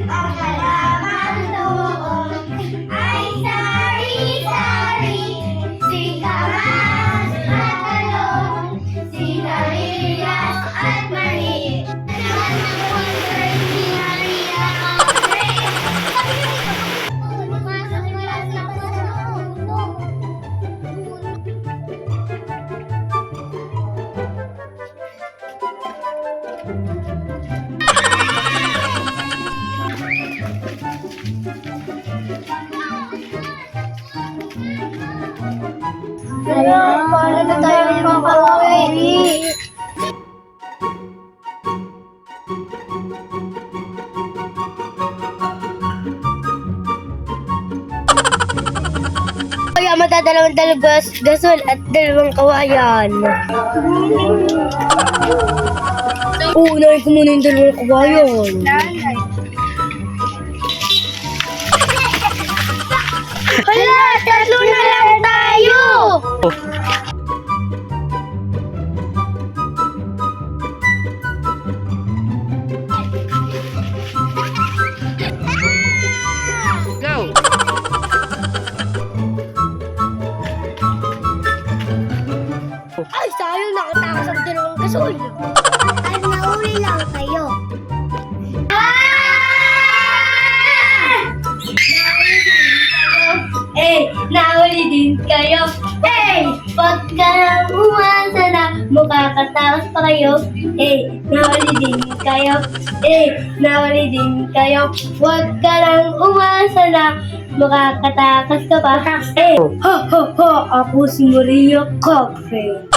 Ang halaman doon ay sari-sari, si Kamas at Talong, si Dahlias at Mani. Paano na tayo makakauwi? Kaya matadalawang dalabas, gasol at dalawang kawayan. Unahin ko muna yung dalawang kawayan. Hala! Tatlo na lang tayo! Go! Ay, sayang nakatakas ang dalawang gasol. Ay, nauli lang kayo. Nauli din kayo. Ba't ka nang umasa na makakatakas pa kayo? Nauli din kayo. Nauli din kayo. Ba't ka nang umasa na makakatakas ka pa? Ha ha ha, ako si Maria Cafe.